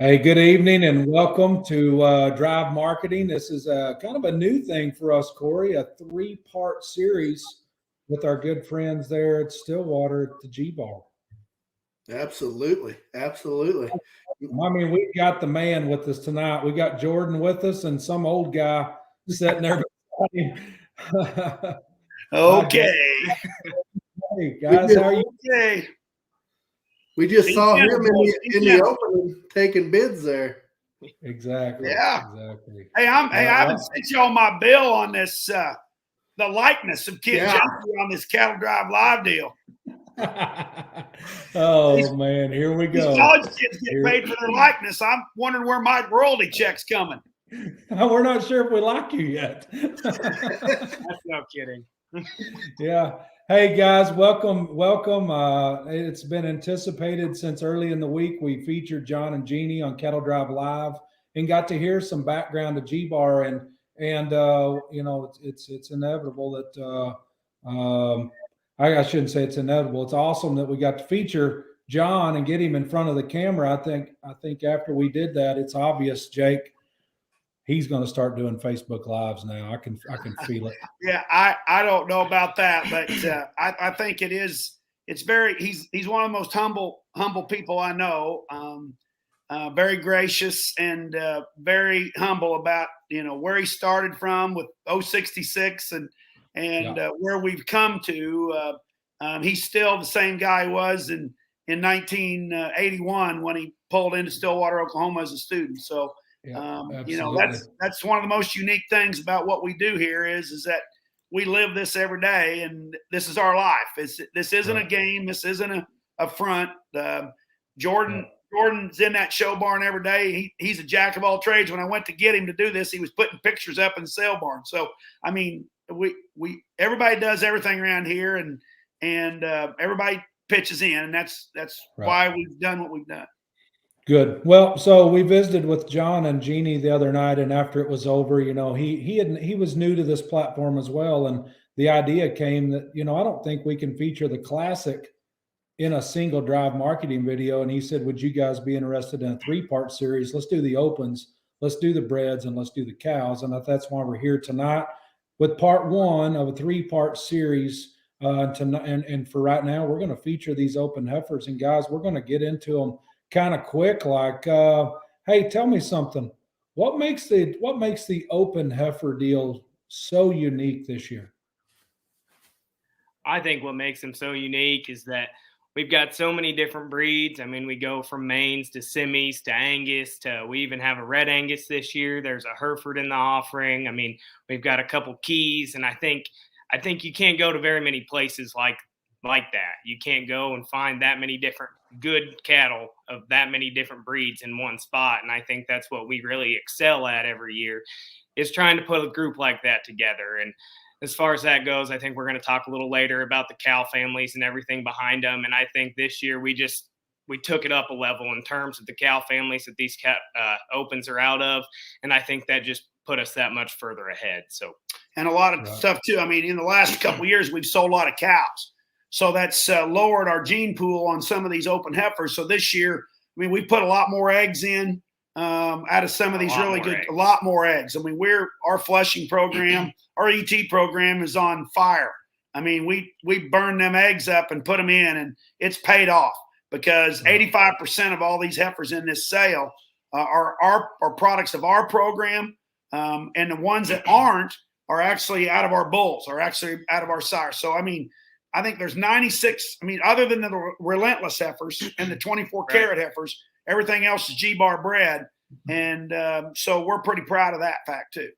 Hey, good evening and welcome to Drive Marketing. This is kind of a new thing for us, Corey, a three-part series with our good friends there at Stillwater at the G-Bar. Absolutely. I mean, we've got the man with us tonight. We got Jordan with us and some old guy sitting there beside him. Okay. Hey, guys, how are you? Okay. We just saw him in the opening taking bids there. Exactly. Yeah. Exactly. Hey, I haven't sent you on my bill on this, the likeness of Kid Junkie on this Cattle Drive Live deal. Oh, man, here we go. These college kids get paid for their likeness. I'm wondering where my royalty check's coming. We're not sure if we like you yet. That's no kidding. Yeah. Hey, guys, welcome. It's been anticipated since early in the week. We featured John and Jeannie on Cattle Drive Live and got to hear some background of G-Bar. And you know, it's inevitable that I shouldn't say it's inevitable. It's awesome that we got to feature John and get him in front of the camera. I think after we did that, it's obvious, Jake, he's going to start doing Facebook Lives now. I can feel it. Yeah, I don't know about that, but I think it is. It's very. He's one of the most humble people I know. Very gracious and very humble about where he started from with 066 and where we've come to. He's still the same guy he was in 1981 when he pulled into Stillwater, Oklahoma as a student. So. That's one of the most unique things about what we do here is that we live this every day, and this is our life. This isn't a game. This isn't a front. Jordan's in that show barn every day. He's a jack of all trades. When I went to get him to do this, he was putting pictures up in the sale barn. So I mean, we everybody does everything around here, and everybody pitches in, and that's why we've done what we've done. Good. Well, so we visited with John and Jeannie the other night, and after it was over, he was new to this platform as well, and the idea came that I don't think we can feature the classic in a single drive marketing video, and he said, "Would you guys be interested in a three-part series? Let's do the opens, let's do the breds, and let's do the cows." And that's why we're here tonight with part one of a three-part series. And for right now, we're going to feature these open heifers, and guys, we're going to get into them kind of quick, like, hey, tell me something. What makes the open heifer deal so unique this year? I think what makes them so unique is that we've got so many different breeds. I mean, we go from Maines to Semis to Angus to we even have a red Angus this year. There's a Hereford in the offering. I mean, we've got a couple keys, and I think you can't go to very many places like that. You can't go and find that many different good cattle of that many different breeds in one spot. And I think that's what we really excel at every year, is trying to put a group like that together. And as far as that goes, I think we're going to talk a little later about the cow families and everything behind them. And I think this year we took it up a level in terms of the cow families that these opens are out of. And I think that just put us that much further ahead. So, and a lot of stuff too. I mean, in the last couple of years, we've sold a lot of cows. So that's lowered our gene pool on some of these open heifers. So this year, I mean, we put a lot more eggs in out of some of these really good, a lot more eggs. I mean, our flushing program, our ET program is on fire. I mean, we burn them eggs up and put them in, and it's paid off because 85% of all these heifers in this sale are products of our program. And the ones that aren't are actually out of our bulls, are actually out of our sires. So, I mean, I think there's 96. I mean, other than the relentless heifers and the 24 karat heifers, everything else is G-Bar bred. And so we're pretty proud of that fact too.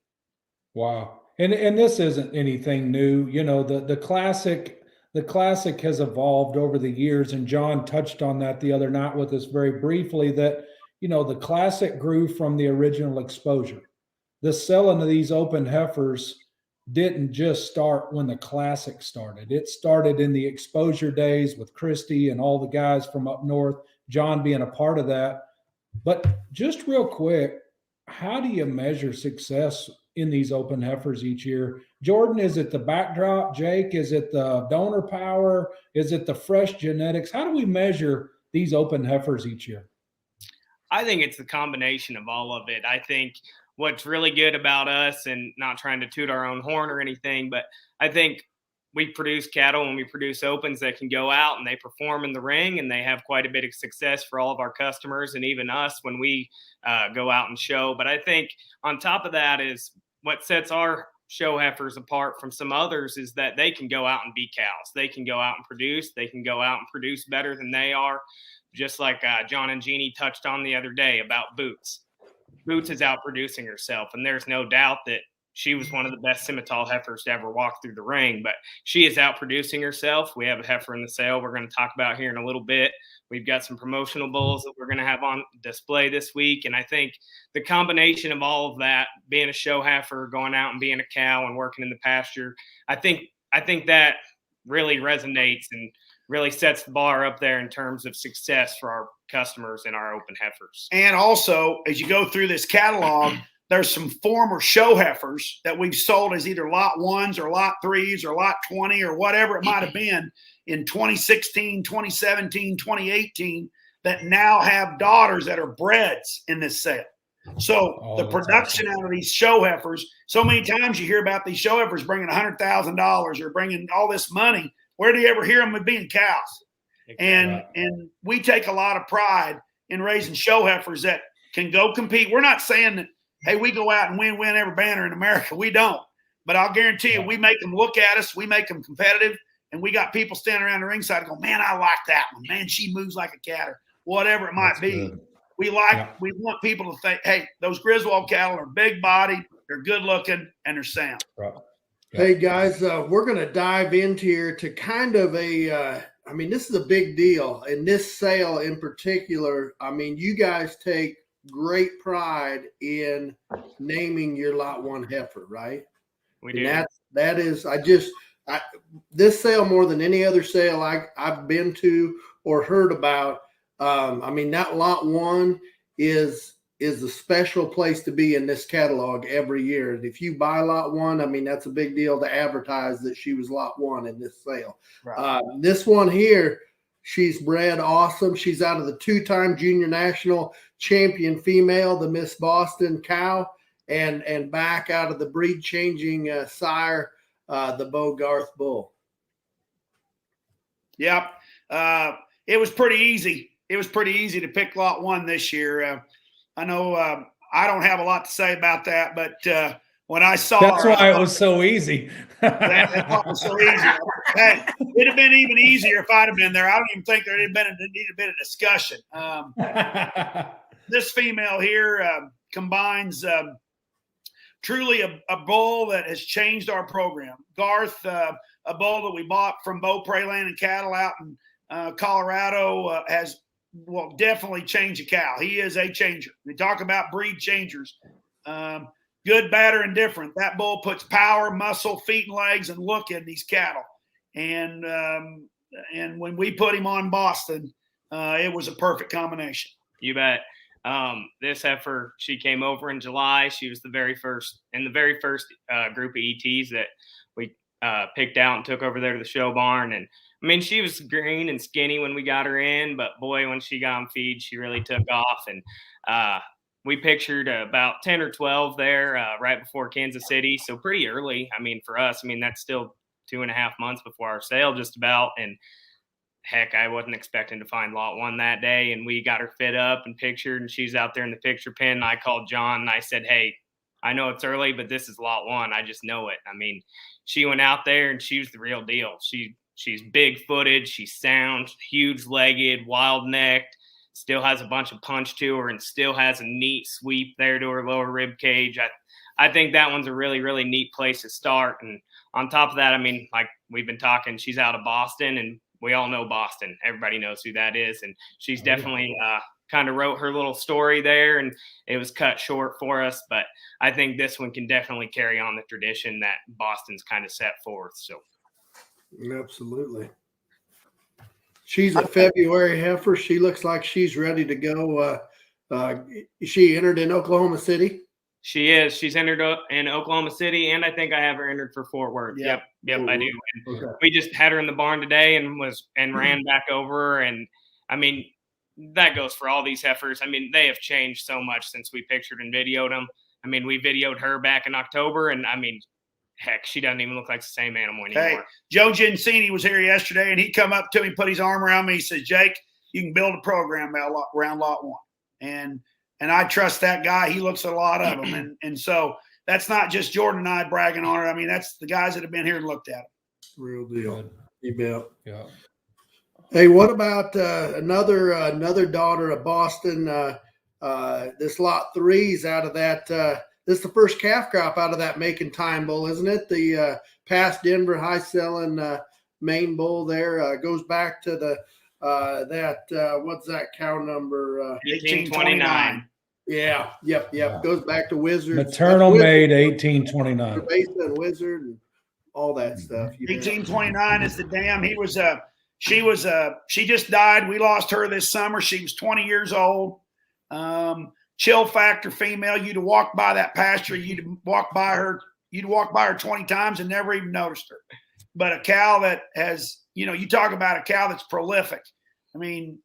Wow. And this isn't anything new. The classic has evolved over the years. And John touched on that the other night with us very briefly, that, the classic grew from the original exposure. The selling of these open heifers didn't just start when the classic started. It started in the exposure days with Christy and all the guys from up north, John being a part of that. But just real quick, how do you measure success in these open heifers each year? Jordan, is it the backdrop? Jake, is it the donor power? Is it the fresh genetics? How do we measure these open heifers each year? I think it's the combination of all of it. I think what's really good about us, and not trying to toot our own horn or anything, but I think we produce cattle and we produce opens that can go out and they perform in the ring, and they have quite a bit of success for all of our customers and even us when we go out and show. But I think on top of that is what sets our show heifers apart from some others is that they can go out and be cows. They can go out and produce. They can go out and produce better than they are. Just like John and Jeannie touched on the other day about Boots. Boots is out producing herself, and there's no doubt that she was one of the best Simmental heifers to ever walk through the ring, but she is out producing herself. We have a heifer in the sale we're going to talk about here in a little bit. We've got some promotional bulls that we're going to have on display this week, and I think the combination of all of that, being a show heifer, going out and being a cow and working in the pasture, I think that really resonates and really sets the bar up there in terms of success for our customers and our open heifers. And also, as you go through this catalog, there's some former show heifers that we've sold as either lot 1s or lot 3s or lot 20 or whatever it might have been in 2016, 2017, 2018 that now have daughters that are breds in this sale. So the production out of these show heifers, so many times you hear about these show heifers bringing $100,000 or bringing all this money. Where do you ever hear them with being cows? And we take a lot of pride in raising show heifers that can go compete. We're not saying that, hey, we go out and win every banner in America. We don't. But I'll guarantee you, we make them look at us. We make them competitive. And we got people standing around the ringside going, man, I like that one. Man, she moves like a cat or whatever it might be. Good. We want people to think, hey, those Griswold cattle are big bodied, they're good looking, and they're sound. Right. Hey, guys, we're going to dive into here to kind of this is a big deal. In this sale in particular, you guys take great pride in naming your lot 1 heifer, right? We do. That is, this sale more than any other sale I've been to or heard about. That lot 1 is a special place to be in this catalog every year. And if you buy lot 1, that's a big deal to advertise that she was lot 1 in this sale. Right. This one here, she's bred awesome. She's out of the 2-time junior national champion female, the Miss Boston cow, and back out of the breed changing sire, the Garth bull. Yep. It was pretty easy. It was pretty easy to pick lot 1 this year. I know I don't have a lot to say about that, but when I saw that's why it was so easy. That's why it was so easy. Hey, it'd have been even easier if I'd have been there. I don't even think there'd have needed a bit of discussion. This female here combines truly a bull that has changed our program. Garth, a bull that we bought from Beaupre Land and Cattle out in Colorado, has definitely changed a cow. He is a changer. We talk about breed changers. Good, bad, or indifferent. That bull puts power, muscle, feet, and legs, and look in these cattle. And when we put him on Boston, it was a perfect combination. You bet. This heifer, she came over in July. She was the very first group of ETs that we picked out and took over there to the show barn. And she was green and skinny when we got her in, but boy, when she got on feed, she really took off. And we pictured about 10 or 12 there right before Kansas City. So pretty early. For us, that's still 2.5 months before our sale just about. And heck, I wasn't expecting to find lot 1 that day. And we got her fit up and pictured, and she's out there in the picture pen. And I called John and I said, hey, I know it's early, but this is lot 1. I just know it. She went out there and she was the real deal. She's big footed, she's sound, huge legged, wild necked, still has a bunch of punch to her and still has a neat sweep there to her lower rib cage. I think that one's a really, really neat place to start. And on top of that, like we've been talking, she's out of Boston, and we all know Boston. Everybody knows who that is. And she's definitely kind of wrote her little story there, and it was cut short for us. But I think this one can definitely carry on the tradition that Boston's kind of set forth. So. Absolutely. She's a February heifer. She looks like she's ready to go. She entered in Oklahoma City. She is. She's entered in Oklahoma City, and I think I have her entered for Fort Worth. Yep, I do. Okay. We just had her in the barn today and ran back over. And that goes for all these heifers. I mean, they have changed so much since we pictured and videoed them. I mean, we videoed her back in October, and I mean, heck, she doesn't even look like the same animal anymore. Hey, Joe Gensini was here yesterday, and he come up to me, put his arm around me. He says, "Jake, you can build a program around lot 1." And I trust that guy. He looks at a lot of them. And so that's not just Jordan and I bragging on it. I mean, that's the guys that have been here and looked at it. Real deal. Good. You bet. Yeah. Hey, what about another daughter of Boston? This lot 3's out of that. This is the first calf crop out of that Making Time bull, isn't it? The past Denver high selling main bull there goes back to the what's that cow number? 1829. Yeah, yep. Yeah. Goes back to Wizard. Maternal Made 1829. And Wizard and all that stuff. 1829 is the dam. She just died. We lost her this summer. She was 20 years old. Chill factor female. You'd walk by that pasture. You'd walk by her 20 times and never even noticed her. But a cow that has, you talk about a cow that's prolific. I mean,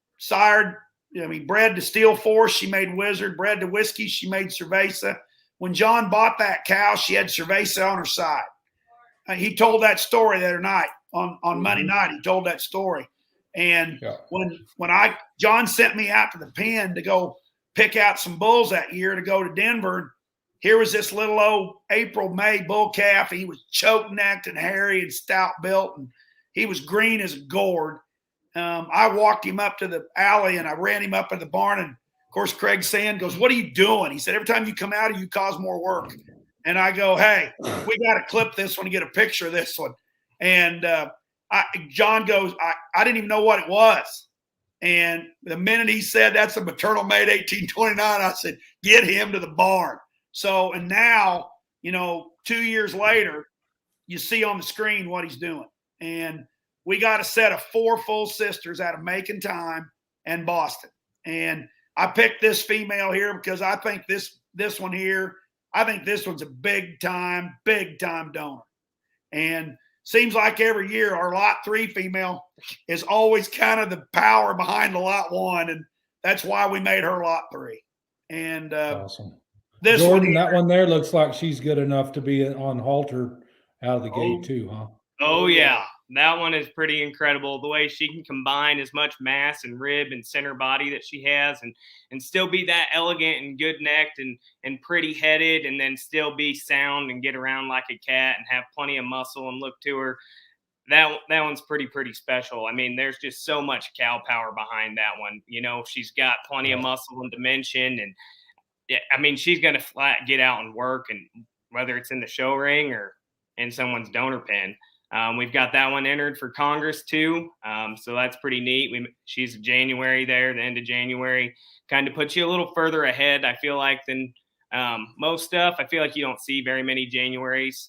bred to Steel Force, she made Wizard. Bred to Whiskey, she made Cerveza. When John bought that cow, she had Cerveza on her side. He told that story the other night on Monday night. He told that story. And when John sent me out to the pen to go pick out some bulls that year to go to Denver, here was this little old April, May bull calf. He was choke-necked and hairy and stout built, and he was green as a gourd. I walked him up to the alley, and I ran him up in the barn. And, of course, Craig Sand goes, "What are you doing?" He said, "Every time you come out here, you cause more work." And I go, "Hey, we got to clip this one and get a picture of this one." And John goes, I didn't even know what it was. And the minute he said, "That's a Maternal Made 1829, I said, "Get him to the barn." So, and now, 2 years later, you see on the screen what he's doing. And we got a set of 4 full sisters out of Making Time and Boston. And I picked this female here because I think this one here, I think this one's a big time donor. And seems like every year our lot 3 female is always kind of the power behind the lot 1. And that's why we made her lot 3. And Awesome. This Jordan, one here, that one there looks like she's good enough to be on halter out of the gate too, huh? Oh yeah, that one is pretty incredible. The way she can combine as much mass and rib and center body that she has, and still be that elegant and good necked and pretty headed, and then still be sound and get around like a cat and have plenty of muscle and look to her. That one's pretty special. I mean, there's just so much cow power behind that one. She's got plenty of muscle and dimension, and yeah, I mean, she's gonna flat get out and work, and whether it's in the show ring or in someone's donor pen. We've got that one entered for Congress too, so that's pretty neat. She's January there, the end of January, kind of puts you a little further ahead, I feel like, than most stuff. I feel like you don't see very many Januaries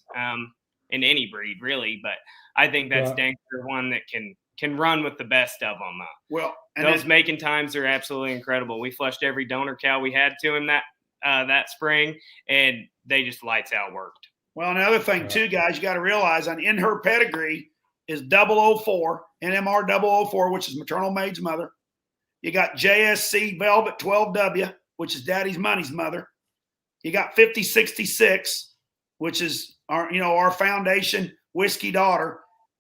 in any breed, really, but I think that's Dankster one that can run with the best of them. Well, and those Making Times are absolutely incredible. We flushed every donor cow we had to him that spring, and they just lights out worked. Well, another thing too, guys, you got to realize in her pedigree is 004, NMR 004, which is Maternal Made's mother. You got JSC Velvet 12W, which is Daddy's Money's mother. You got 5066, which is our foundation whiskey daughter.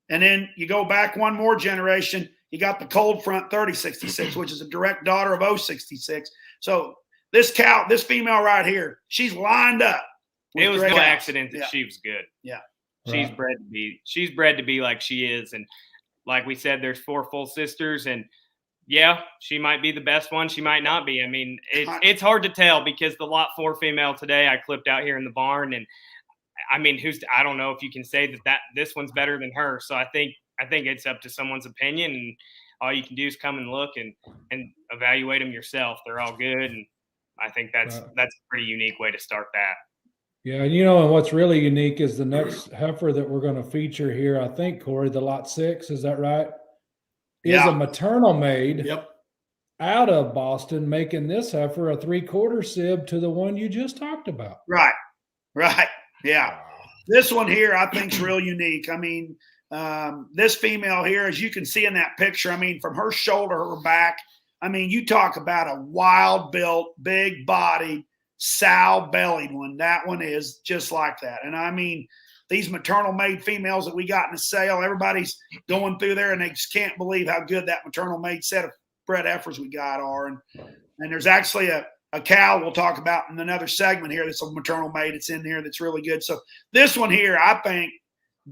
And then you go back one more generation, you got the Cold Front 3066, which is a direct daughter of 066. So this female right here, she's lined up. It was no accident that she was good. Yeah. She's bred to be like she is. And like we said, there's 4 full sisters, and yeah, she might be the best one. She might not be. I mean, it's hard to tell because the lot 4 female today I clipped out here in the barn, and I mean, I don't know if you can say that this one's better than her. So I think it's up to someone's opinion, and all you can do is come and look and evaluate them yourself. They're all good, and I think that's a pretty unique way to start that. Yeah, and what's really unique is the next heifer that we're going to feature here, I think, Corey, the lot 6, is that right? Is a Maternal Made out of Boston, making this heifer a 3/4 sib to the one you just talked about. Right. Yeah. This one here I think is real unique. I mean, this female here, as you can see in that picture, I mean, from her shoulder, her back, I mean, you talk about a wild built, big bodied, sow bellied one. That one is just like that. And I mean, these maternal made females that we got in the sale, everybody's going through there and they just can't believe how good that maternal made set of bred heifers we got are. And there's actually a cow we'll talk about in another segment here that's a maternal made. It's in here that's really good. So this one here, I think,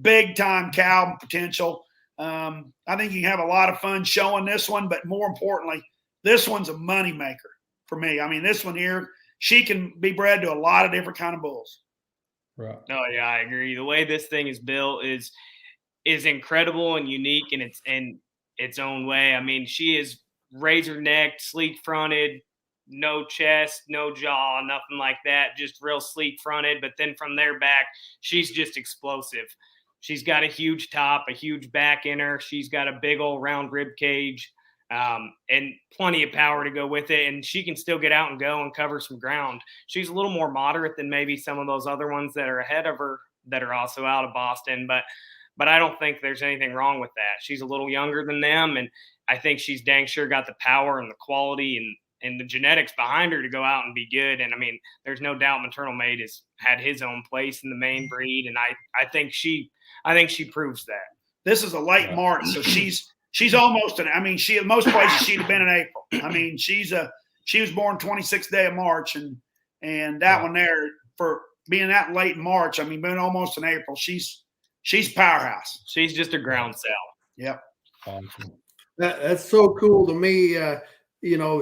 big time cow potential. I think you can have a lot of fun showing this one, but more importantly, this one's a money maker for me. I mean, this one here, she can be bred to a lot of different kind of bulls. Right. Oh yeah, I agree. The way this thing is built is incredible and unique in its own way. I mean, she is razor necked, sleek fronted, no chest, no jaw, nothing like that. Just real sleek fronted. But then from there back, she's just explosive. She's got a huge top, a huge back in her. She's got a big old round rib cage, and plenty of power to go with it. And she can still get out and go and cover some ground. She's a little more moderate than maybe some of those other ones that are ahead of her that are also out of Boston. But I don't think there's anything wrong with that. She's a little younger than them, and I think she's dang sure got the power and the quality and the genetics behind her to go out and be good. And I mean, there's no doubt Maternal Made has had his own place in the main breed, and I think she proves that. This is a late March, so she's almost I mean, she in most places she'd have been in April. I mean, she was born 26th day of March, and that one there for being that late in March, I mean, being almost in April, she's powerhouse. She's just a ground cell. Yep. Awesome. That's so cool to me.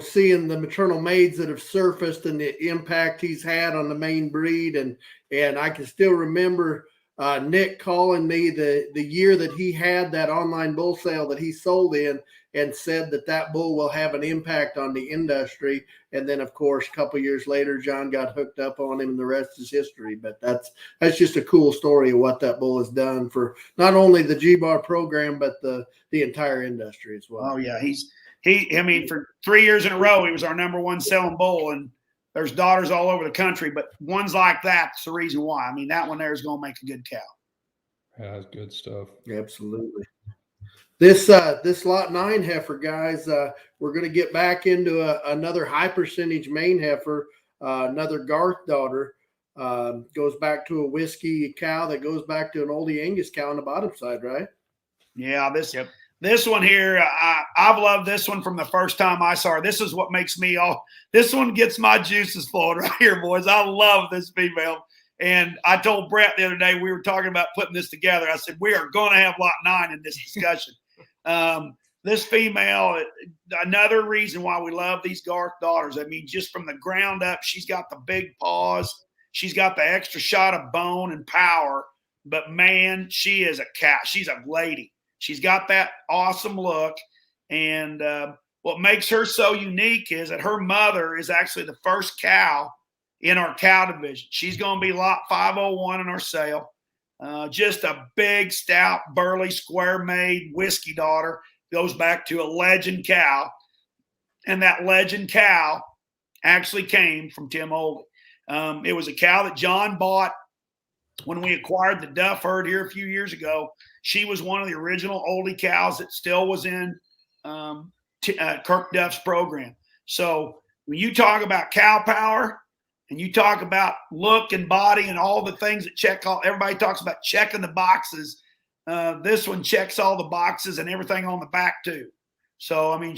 Seeing the maternal maids that have surfaced and the impact he's had on the main breed, and I can still remember Nick calling me the year that he had that online bull sale that he sold in, and said that bull will have an impact on the industry. And then, of course, a couple of years later, John got hooked up on him, and the rest is history. But that's just a cool story of what that bull has done for not only the G-Bar program, but the entire industry as well. Oh yeah, I mean, for 3 years in a row, he was our number one selling bull, and there's daughters all over the country, but ones like that's the reason why. I mean, that one there is going to make a good cow. Yeah, that's good stuff. Absolutely. This lot 9 heifer, guys, we're going to get back into another high percentage main heifer, another Garth daughter. Goes back to a whiskey cow that goes back to an oldie Angus cow on the bottom side, right? Yeah, this one here, I've loved this one from the first time I saw her. This is what makes me this one gets my juices flowing right here, boys. I love this female. And I told Brett the other day, we were talking about putting this together. I said, we are going to have lot 9 in this discussion. This female, another reason why we love these Garth daughters. I mean, just from the ground up, she's got the big paws. She's got the extra shot of bone and power. But, man, she is a cow. She's a lady. She's got that awesome look. And what makes her so unique is that her mother is actually the first cow in our cow division. She's going to be lot 501 in our sale. Just a big, stout, burly, square-made whiskey daughter. Goes back to a legend cow. And that legend cow actually came from Tim Oldie. It was a cow that John bought when we acquired the Duff herd here a few years ago. She was one of the original Oldie cows that still was in Kirk Duff's program. So when you talk about cow power and you talk about look and body and all the things that everybody talks about checking the boxes. This one checks all the boxes and everything on the back too. So, I mean,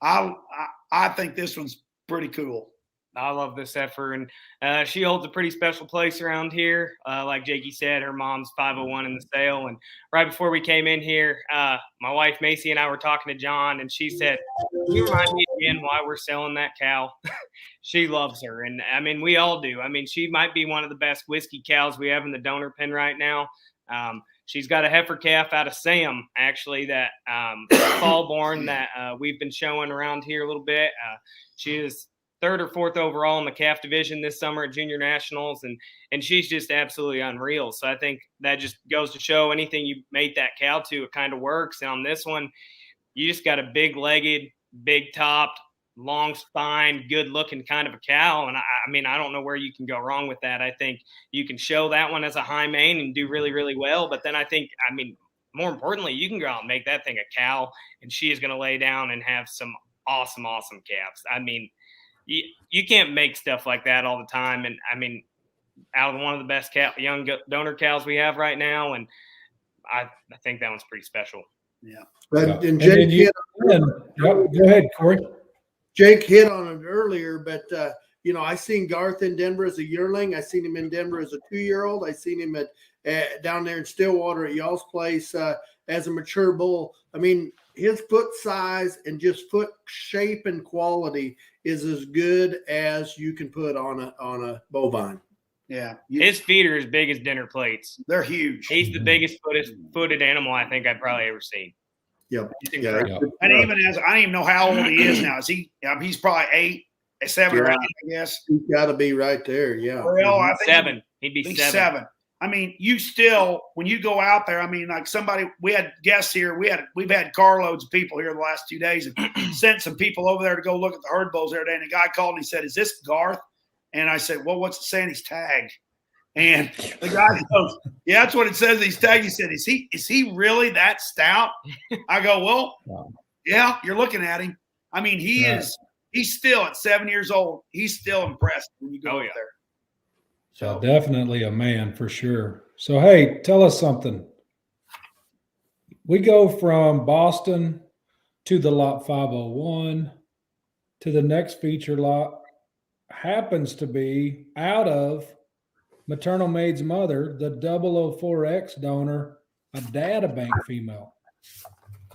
I think this one's pretty cool. I love this heifer, and she holds a pretty special place around here. Like Jakey said, her mom's 501 in the sale. And right before we came in here, my wife Macy and I were talking to John, and she said, "Can you remind me again why we're selling that cow?" She loves her, and I mean, we all do. I mean, she might be one of the best whiskey cows we have in the donor pen right now. She's got a heifer calf out of Sam, actually, that fall born that we've been showing around here a little bit. She is 3rd or 4th overall in the calf division this summer at Junior Nationals, and she's just absolutely unreal. So I think that just goes to show anything you made that cow to, it kind of works. And on this one, you just got a big-legged, big-topped, long spine, good-looking kind of a cow. And I mean, I don't know where you can go wrong with that. I think you can show that one as a high main and do really, really well. But then I think, I mean, more importantly, you can go out and make that thing a cow, and she is going to lay down and have some awesome calves. I mean, you can't make stuff like that all the time. And I mean, out of one of the best young donor cows we have right now, and I think that one's pretty special. Yeah. But and then Jake go ahead, Corey. Jake hit on it earlier, but I seen Garth in Denver as a yearling. I seen him in Denver as a 2-year-old. I seen him at down there in Stillwater at y'all's place as a mature bull. I mean, his foot size and just foot shape and quality is as good as you can put on a bovine. Yeah. His feet are as big as dinner plates. They're huge. He's the biggest footed animal I think I've probably ever seen. Yep. Yeah. And even I don't even know how old he is now. Is he? He's probably 7 or 8, I guess. He's got to be right there. Yeah. Well, I think 7. He'd be 7. I mean, you still, when you go out there, I mean, like we had guests here. We've had carloads of people here the last 2 days and sent some people over there to go look at the herd bulls every day. And the guy called and he said, "Is this Garth?" And I said, "Well, what's it saying? He's tagged." And the guy goes, "Yeah, that's what it says. He's tagged." He said, "Is he really that stout?" I go, "Well, yeah, you're looking at him. I mean, he's still at 7 years old. He's still impressed when you go up there." So definitely a man for sure. So, hey, tell us something. We go from Boston to the lot 501 to the next feature lot happens to be out of Maternal Made's mother, the 004X donor, a data bank female.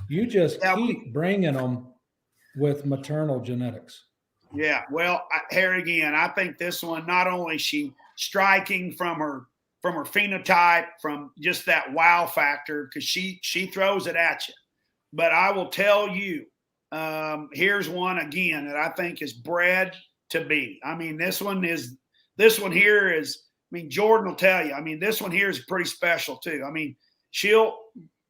You just keep bringing them with maternal genetics. Yeah, well, here again, I think this one, not only is she striking from her phenotype, from just that wow factor, because she throws it at you. But I will tell you, here's one again that I think is bred to be. I mean, this one here is. I mean, Jordan will tell you. I mean, this one here is pretty special too. I mean,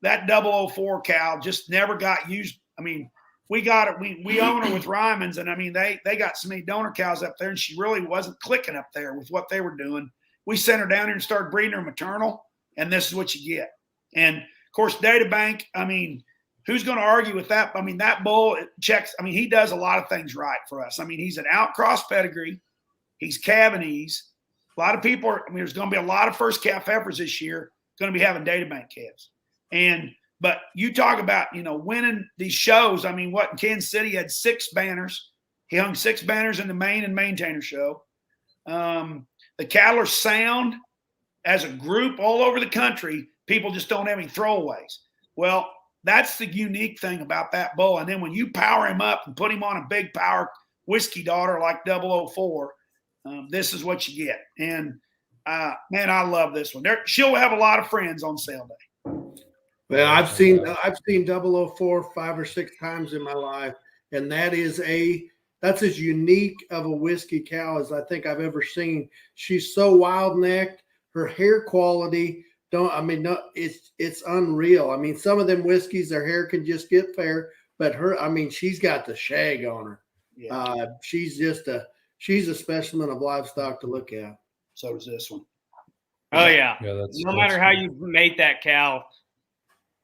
that 004 cow just never got used. I mean, we got it. We own her with Ryman's, and I mean, they got so many donor cows up there, and she really wasn't clicking up there with what they were doing. We sent her down here and started breeding her maternal, and this is what you get. And of course, data bank. I mean, who's going to argue with that? I mean, that bull checks. I mean, he does a lot of things right for us. I mean, he's an outcross pedigree. He's Cavanese. A lot of people are. I mean, there's going to be a lot of first calf heifers this year going to be having data bank calves, But you talk about, winning these shows. I mean, what in Kansas City had 6 banners. He hung 6 banners in the main and maintainer show. The cattle are sound as a group all over the country. People just don't have any throwaways. Well, that's the unique thing about that bull. And then when you power him up and put him on a big power whiskey daughter like 004, this is what you get. And, man, I love this one. She'll have a lot of friends on sale day. Well, I've seen 004 5 or 6 times in my life, and that's as unique of a whiskey cow as I think I've ever seen. She's so wild necked. Her hair quality it's unreal. I mean, some of them whiskeys, their hair can just get fair, but she's got the shag on her. Yeah. She's a specimen of livestock to look at. So does this one. Oh yeah. No matter how you mate that cow,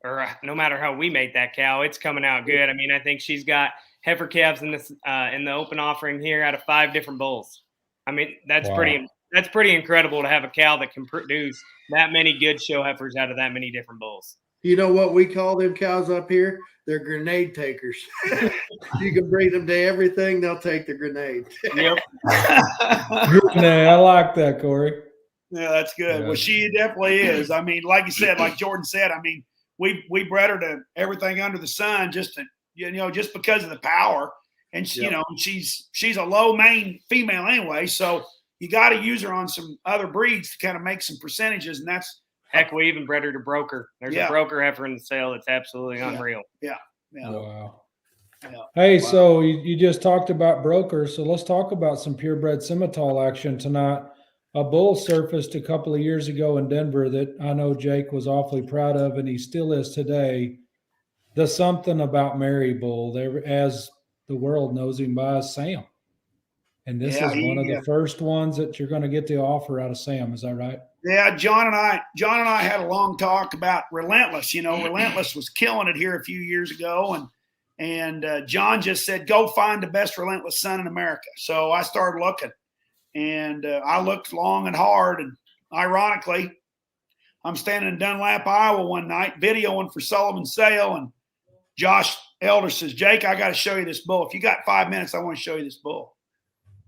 or no matter how we mate that cow, it's coming out good. I mean, I think she's got heifer calves in the open offering here out of 5 different bulls. I mean, that's pretty incredible to have a cow that can produce that many good show heifers out of that many different bulls. You know what we call them cows up here? They're grenade takers. You can breed them to everything, they'll take the grenade. Yep. I like that, Corey. Yeah, that's good. Yeah. Well, she definitely is. I mean, like you said, like Jordan said, I mean, we bred her to everything under the sun just because of the power. And she, she's a low main female anyway, so you got to use her on some other breeds to kind of make some percentages, and that's. Heck, we even bred her to broker. There's a broker heifer in the sale that's absolutely unreal. Yeah. Wow. Yeah. Hey, so you just talked about brokers, so let's talk about some purebred Simmental action tonight. A bull surfaced a couple of years ago in Denver that I know Jake was awfully proud of, and he still is today. The something about Mary bull, there, as the world knows him by Sam. And this is one of the first ones that you're going to get the offer out of Sam. Is that right? Yeah, John and I had a long talk about Relentless. Relentless was killing it here a few years ago, And John just said, go find the best relentless son in America. So I started looking, and I looked long and hard. And ironically, I'm standing in Dunlap, Iowa one night, videoing for Sullivan's Sale. And Josh Elder says, Jake, I got to show you this bull. If you got 5 minutes, I want to show you this bull.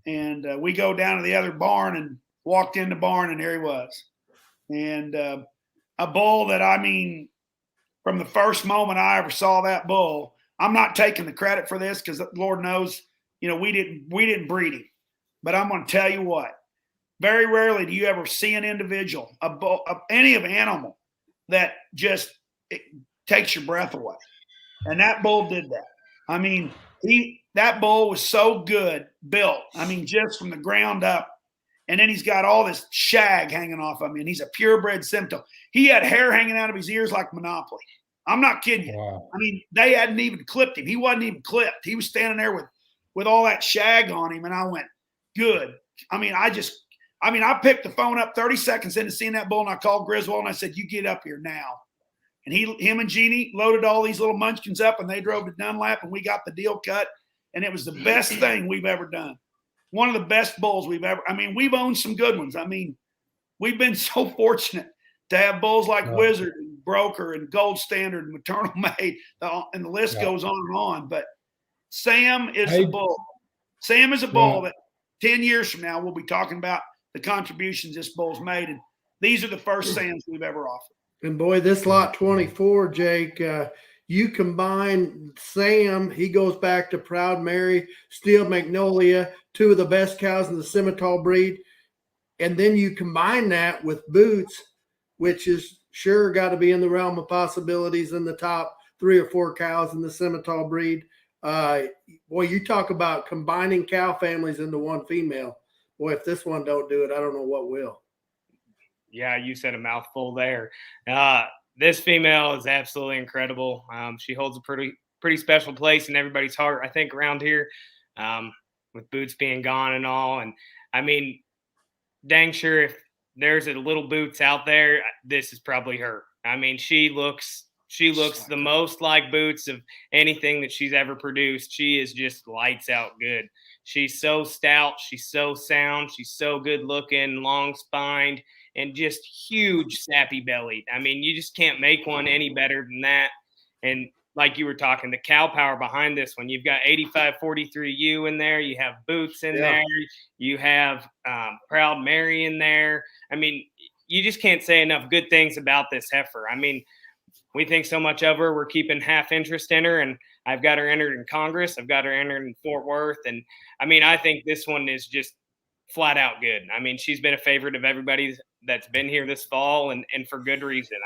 And we go down to the other barn and walked in the barn, and there he was. And a bull that, I mean, from the first moment I ever saw that bull, I'm not taking the credit for this because Lord knows, you know, we didn't breed him. But I'm going to tell you what, very rarely do you ever see an individual, a bull, any of an animal that just takes your breath away. And that bull did that. I mean, that bull was so good built. I mean, just from the ground up. And then he's got all this shag hanging off of him. And he's a purebred Simcoe. He had hair hanging out of his ears like Monopoly. I'm not kidding you. Wow. I mean, they hadn't even clipped him. He wasn't even clipped. He was standing there with all that shag on him. And I went, good. I mean, I picked the phone up 30 seconds into seeing that bull, and I called Griswold and I said, you get up here now. And him and Jeannie loaded all these little munchkins up, and they drove to Dunlap, and we got the deal cut. And it was the best thing we've ever done. One of the best bulls we've ever. I mean, we've owned some good ones. I mean, we've been so fortunate to have bulls like Wizard and Broker and Gold Standard and Maternal Made, and the list goes on and on. But Sam is a bull. Sam is a bull that 10 years from now we'll be talking about the contributions this bull's made, and these are the first Sams we've ever offered. And boy, this lot 24, Jake, you combine Sam, he goes back to Proud Mary, Steel Magnolia, two of the best cows in the Simmental breed. And then you combine that with Boots, which is sure got to be in the realm of possibilities in the top 3 or 4 cows in the Simmental breed. Boy, you talk about combining cow families into one female. Boy, if this one don't do it, I don't know what will. Yeah, you said a mouthful there. This female is absolutely incredible. She holds a pretty special place in everybody's heart, I think, around here, with Boots being gone and all. And I mean, dang sure if there's a little Boots out there, this is probably her. I mean, she looks the most like Boots of anything that she's ever produced. She is just lights out good. She's so stout. She's so sound. She's so good looking, long spined, and just huge sappy bellied. I mean, you just can't make one any better than that. And like you were talking, the cow power behind this one, you've got 8543U in there. You have Boots in there. You have Proud Mary in there. I mean, you just can't say enough good things about this heifer. I mean, we think so much of her. We're keeping half interest in her, and I've got her entered in Congress. I've got her entered in Fort Worth. And I mean, I think this one is just flat out good. I mean, she's been a favorite of everybody that's been here this fall, and for good reason.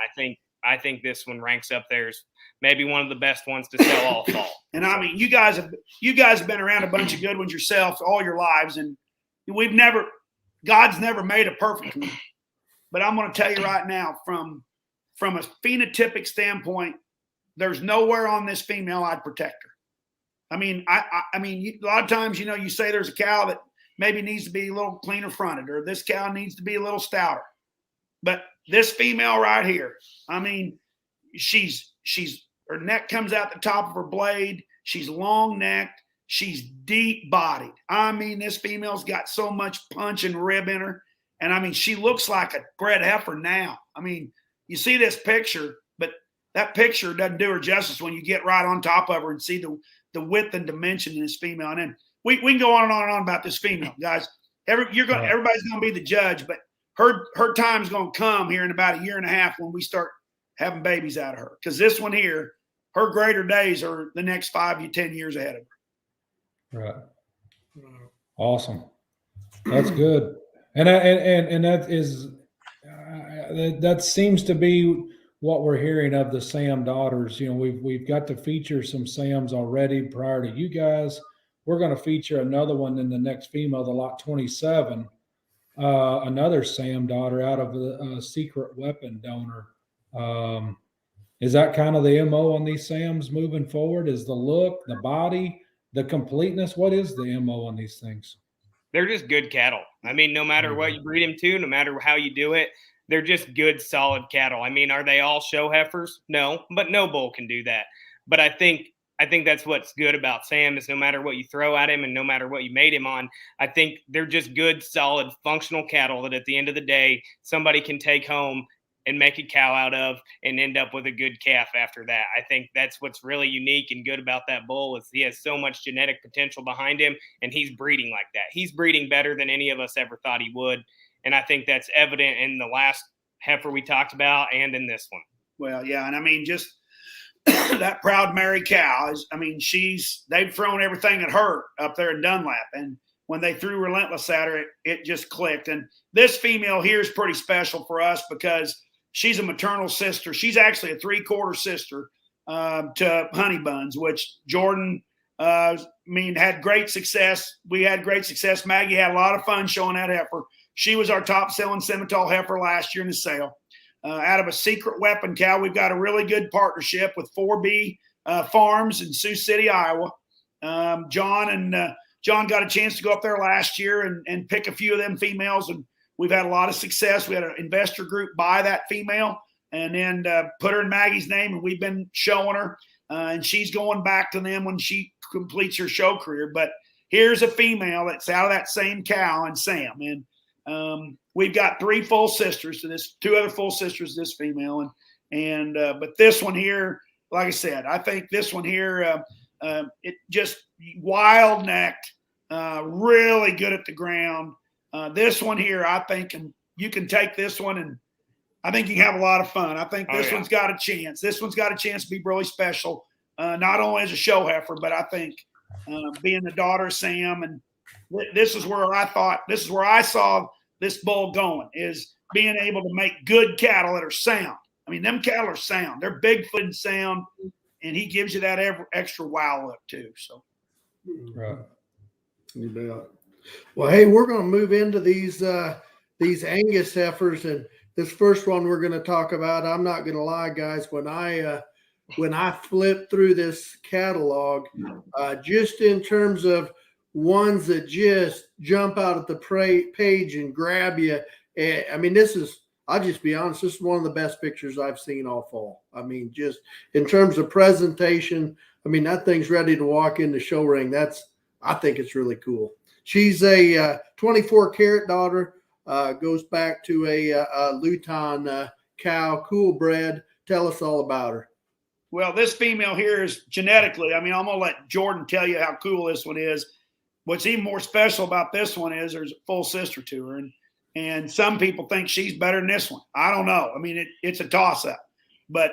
I think this one ranks up there as maybe one of the best ones to sell all fall. And I mean, you guys have been around a bunch of good ones yourself all your lives, and God's never made a perfect one. But I'm going to tell you right now, from a phenotypic standpoint, there's nowhere on this female I'd protect her. I mean, I mean, a lot of times, you know, you say there's a cow that maybe needs to be a little cleaner fronted, or this cow needs to be a little stouter. But this female right here, I mean, her neck comes out the top of her blade. She's long necked. She's deep bodied. I mean, this female's got so much punch and rib in her. And I mean, she looks like a bred heifer now. I mean, you see this picture, but that picture doesn't do her justice when you get right on top of her and see the width and dimension in this female. And then we can go on and on and on about this female, guys. Everybody's going to be the judge, but her time's going to come here in about a year and a half when we start having babies out of her. Because this one here, her greater days are the next 5 to 10 years ahead of her. Right. Awesome. That's good. And that is that seems to be what we're hearing of the Sam daughters. You know, we've got to feature some Sams already prior to you guys. We're going to feature another one in the next female, the lot 27, another Sam daughter out of the secret weapon donor. Is that kind of the MO on these Sams moving forward? Is the look, the body, the completeness? What is the MO on these things? They're just good cattle. I mean, no matter what you breed them to, no matter how you do it, they're just good, solid cattle. I mean, are they all show heifers? No, but no bull can do that. But I think I think that's what's good about Sam is no matter what you throw at him and no matter what you made him on, I think they're just good, solid, functional cattle that at the end of the day, somebody can take home and make a cow out of and end up with a good calf after that. I think that's what's really unique and good about that bull is he has so much genetic potential behind him and he's breeding like that. He's breeding better than any of us ever thought he would. And I think that's evident in the last heifer we talked about and in this one. Well, yeah. And I mean, just that Proud Mary cow is, I mean, they've thrown everything at her up there in Dunlap. And when they threw Relentless at her, it just clicked. And this female here is pretty special for us because she's a maternal sister. She's actually a 3/4 sister to Honey Buns, which Jordan, had great success. We had great success. Maggie had a lot of fun showing that heifer. She was our top selling Simmental heifer last year in the sale. Out of a secret weapon cow, we've got a really good partnership with 4B Farms in Sioux City, Iowa. John got a chance to go up there last year and pick a few of them females, and we've had a lot of success. We had an investor group buy that female and then put her in Maggie's name, and we've been showing her, and she's going back to them when she completes her show career. But here's a female that's out of that same cow and Sam, and we've got 3 full sisters to this, 2 other full sisters to this female, but this one here, like I said, I think this one here, it just wild necked, really good at the ground. This one here, I think, and you can take this one, and I think you can have a lot of fun. I think this one's got a chance. This one's got a chance to be really special, not only as a show heifer, but I think being the daughter of Sam, and this is where I saw this bull going, is being able to make good cattle that are sound. I mean, them cattle are sound. They're big-footed and sound, and he gives you that extra wow look too. So, Right. You bet. Well, hey, we're going to move into these Angus heifers, and this first one we're going to talk about. I'm not going to lie, guys. When I flipped through this catalog, just in terms of ones that just jump out at the page and grab you. I mean, I'll just be honest, this is one of the best pictures I've seen all fall. I mean, just in terms of presentation, I mean, that thing's ready to walk in the show ring. I think it's really cool. She's a 24 carat daughter, goes back to a Luton cow, cool bred. Tell us all about her. Well, this female here is genetically, I mean, I'm going to let Jordan tell you how cool this one is. What's even more special about this one is there's a full sister to her, and some people think she's better than this one. I don't know. I mean, it's a toss-up. But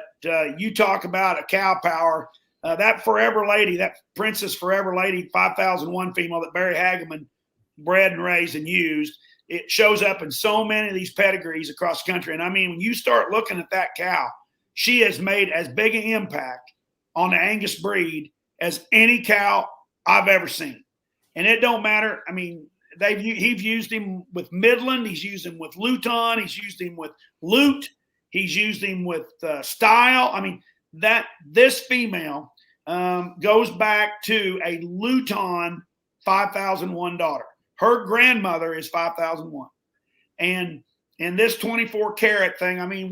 you talk about a cow power. That Forever Lady, that Princess Forever Lady 5001 female that Barry Hageman bred and raised and used, it shows up in so many of these pedigrees across the country. And, I mean, when you start looking at that cow, she has made as big an impact on the Angus breed as any cow I've ever seen. And it don't matter. I mean, he's used him with Midland. He's used him with Luton. He's used him with Lute. He's used him with Style. I mean, this female goes back to a Luton 5001 daughter. Her grandmother is 5001. And this 24 carat thing, I mean,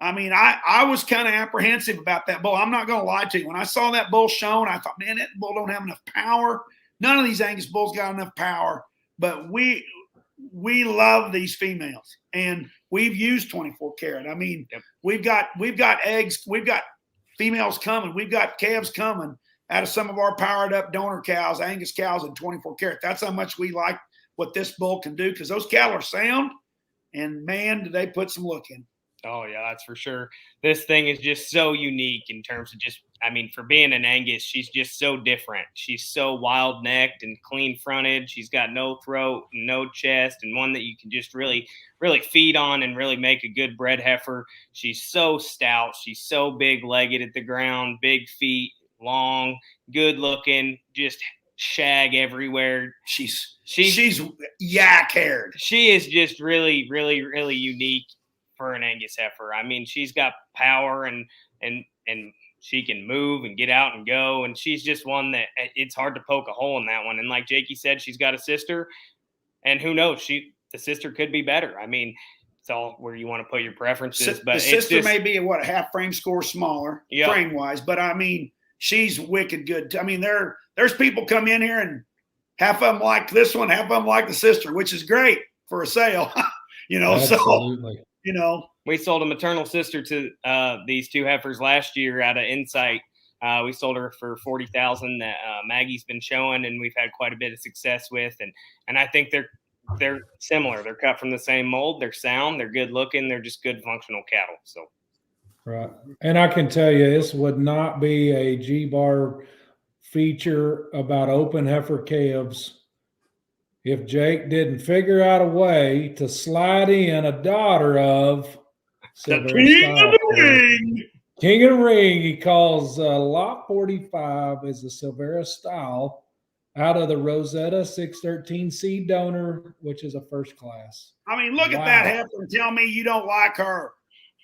I was kind of apprehensive about that bull. I'm not going to lie to you. When I saw that bull shown, I thought, man, that bull don't have enough power. None of these Angus bulls got enough power, but we love these females, and we've used 24 carat. I mean, we've got eggs, we've got females coming, we've got calves coming out of some of our powered up donor cows, Angus cows in 24 carat. That's how much we like what this bull can do, because those cattle are sound, and man, do they put some look in. Oh, yeah, that's for sure. This thing is just so unique in terms of for being an Angus, she's just so different. She's so wild-necked and clean-fronted. She's got no throat, no chest, and one that you can just really, really feed on and really make a good bred heifer. She's so stout. She's so big-legged at the ground, big feet, long, good-looking, just shag everywhere. She's yak-haired. She is just really, really, really unique for an Angus heifer. I mean, she's got power and she can move and get out and go. And she's just one that it's hard to poke a hole in that one. And like Jakey said, she's got a sister, and who knows, the sister could be better. I mean, it's all where you want to put your preferences, but the sister may be a half frame score smaller frame wise, but I mean, she's wicked good. I mean, there's people come in here and half of them like this one, half of them like the sister, which is great for a sale. Absolutely. So, we sold a maternal sister to these two heifers last year out of Insight. We sold her for $40,000 that Maggie's been showing, and we've had quite a bit of success with. And I think they're similar. They're cut from the same mold. They're sound. They're good looking. They're just good functional cattle. So, right. And I can tell you, this would not be a G-Bar feature about open heifer calves if Jake didn't figure out a way to slide in a daughter of the King of the Ring. King of the Ring. He calls lot 45 is the Silvera style out of the Rosetta 613 seed donor, which is a first class. I mean, look at that heifer and tell me you don't like her.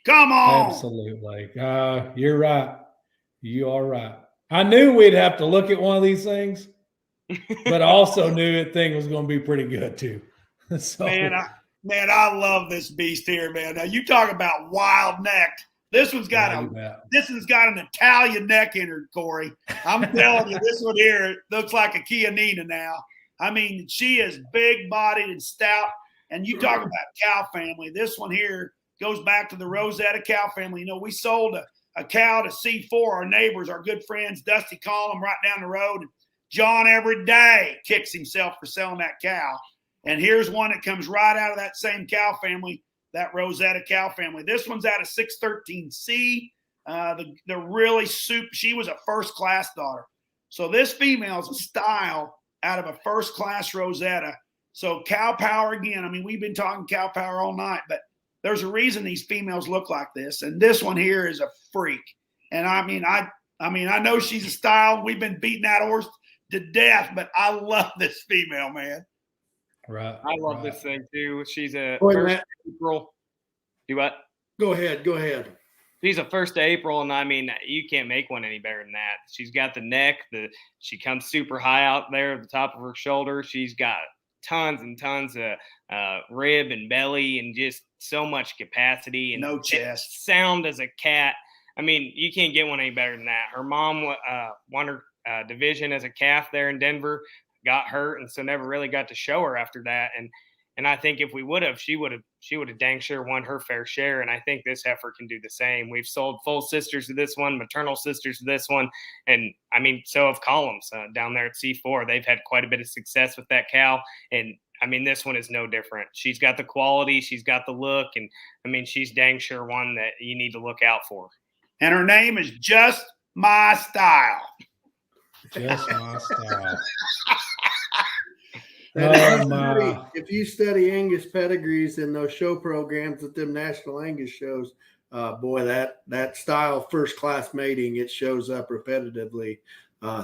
Come on. Absolutely. You're right. You are right. I knew we'd have to look at one of these things, but I also knew that thing was going to be pretty good too. So, man, I love this beast here, man. Now you talk about wild neck. This one's got an Italian neck in her, Corey. I'm telling you, this one here looks like a Chianina now. I mean, she is big-bodied and stout. And you talk about cow family. This one here goes back to the Rosetta cow family. You know, we sold a cow to C4, our neighbors, our good friends, Dusty Collum, right down the road. John every day kicks himself for selling that cow. And here's one that comes right out of that same cow family, that Rosetta cow family. This one's out of 613C. The really she was a first-class daughter. So this female is a style out of a first-class Rosetta. So cow power again. I mean, we've been talking cow power all night, but there's a reason these females look like this. And this one here is a freak. And I mean, I know she's a style. We've been beating that horse to death, but I love this female, man. Right. I love this thing too. She's a Boy, first Matt. of April. Do what? Go ahead. She's a 1st of April, and I mean, you can't make one any better than that. She's got the neck. She comes super high out there at the top of her shoulder. She's got tons and tons of rib and belly and just so much capacity and no chest. Sound as a cat. I mean, you can't get one any better than that. Her mom won her division as a calf there in Denver, got hurt, and so never really got to show her after that. And I think if we would have, she would have dang sure won her fair share. And I think this heifer can do the same. We've sold full sisters to this one, maternal sisters to this one. And I mean, so have Columns down there at C4. They've had quite a bit of success with that cow. And I mean, this one is no different. She's got the quality. She's got the look. And I mean, she's dang sure one that you need to look out for. And her name is Just My Style. Just my style. If you study Angus pedigrees in those show programs at them National Angus shows, boy, that style first class mating, it shows up repetitively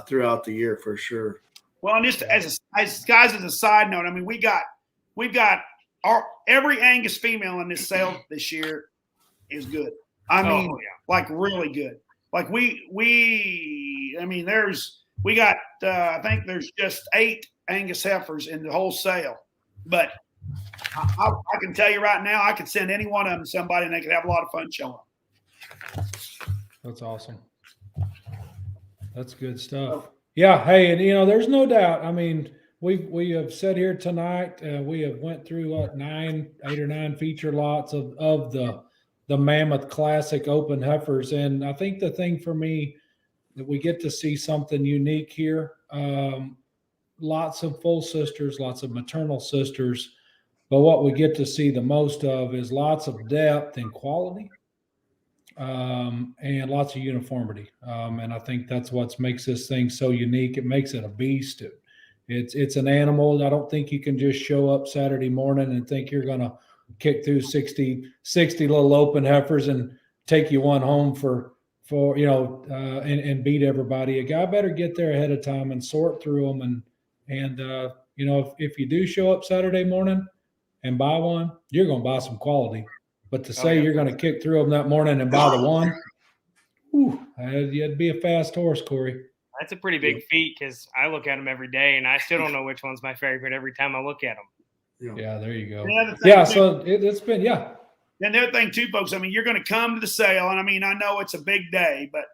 throughout the year for sure. Well, and just as a side note, I mean, we've got every Angus female in this sale this year is good. I mean, like really good. Like we got I think there's just 8 Angus heifers in the whole sale, but I can tell you right now, I could send any one of them to somebody and they could have a lot of fun showing them. That's awesome. That's good stuff. Yeah. Hey, and there's no doubt. I mean, we have said here tonight, we have went through 8 or 9 feature lots of the Mammoth Classic open heifers. And I think the thing for me that we get to see something unique here, lots of full sisters, lots of maternal sisters, but what we get to see the most of is lots of depth and quality, and lots of uniformity. And I think that's what makes this thing so unique. It makes it a beast. It's an animal. I don't think you can just show up Saturday morning and think you're going to kick through 60 little open heifers and take you one home for and beat everybody. A guy better get there ahead of time and sort through them. And if you do show up Saturday morning and buy one, you're going to buy some quality. But to say you're going to kick through them that morning and buy the one, you'd be a fast horse, Corey. That's a pretty big feat because I look at them every day and I still don't know which one's my favorite every time I look at them. Yeah, there you go. So it's been. And the other thing too, folks, I mean, you're going to come to the sale, and I mean, I know it's a big day, but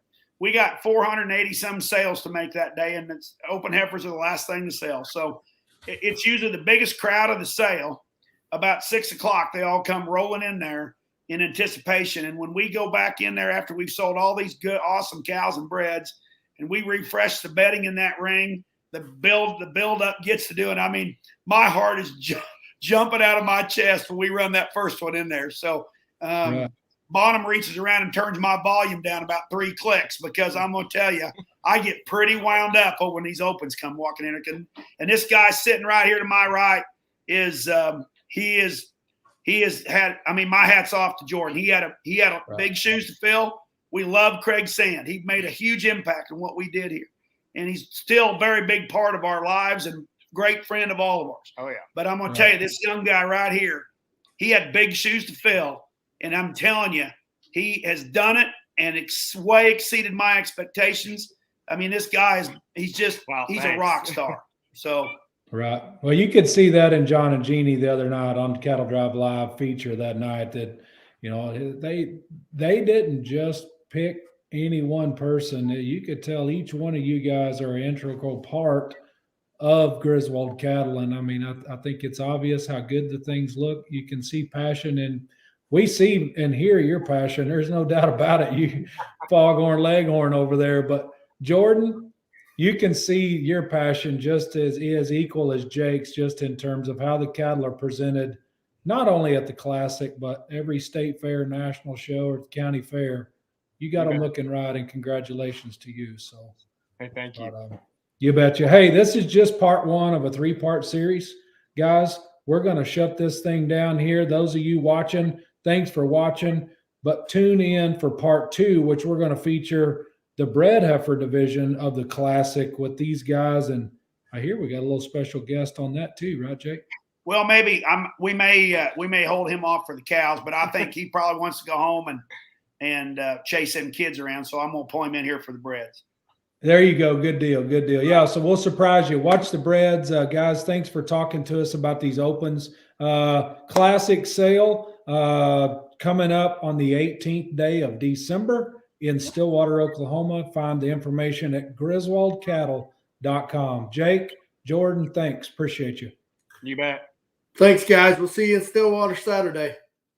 we got 480 some sales to make that day, and it's open heifers are the last thing to sell. So it's usually the biggest crowd of the sale. About 6 o'clock, they all come rolling in there in anticipation. And when we go back in there after we've sold all these good, awesome cows and breds, and we refresh the bedding in that ring, the build up gets to do it. I mean, my heart is jumping out of my chest when we run that first one in there. So Bonham reaches around and turns my volume down about 3 clicks, because I'm going to tell you, I get pretty wound up when these opens come walking in. And this guy sitting right here to my right is he has had, I mean, my hat's off to Jordan. He had big shoes to fill. We love Craig Sand. He made a huge impact on what we did here. And he's still a very big part of our lives and great friend of all of ours. Oh, yeah. But I'm going to tell you, this young guy right here, he had big shoes to fill. And I'm telling you, he has done it, and it's way exceeded my expectations. I mean, this guy he's a rock star. So. Right. Well, you could see that in John and Jeannie the other night on Cattle Drive Live feature that night, that, you know, they didn't just pick any one person. You could tell each one of you guys are an integral part of Griswold Cattle. And I mean, I think it's obvious how good the things look. You can see passion, and we see and hear your passion. There's no doubt about it. You foghorn leghorn over there, but Jordan, you can see your passion just as equal as Jake's, just in terms of how the cattle are presented, not only at the Classic, but every state fair, national show, or county fair. You got them looking right, and congratulations to you. So, hey, thank you. You betcha. Hey, this is just part 1 of a 3-part series. Guys, we're going to shut this thing down here. Those of you watching, thanks for watching, but tune in for part 2, which we're going to feature the bred heifer division of the Classic with these guys. And I hear we got a little special guest on that too, right, Jake? Well, maybe we may hold him off for the cows, but I think he probably wants to go home and chase them kids around. So I'm going to pull him in here for the breds. There you go. Good deal. Good deal. Yeah. So we'll surprise you. Watch the breds. Guys, thanks for talking to us about these opens. Classic sale coming up on the 18th day of December in Stillwater, Oklahoma. Find the information at griswoldcattle.com. Jake, Jordan, thanks. Appreciate you. You bet. Thanks, guys. We'll see you in Stillwater Saturday.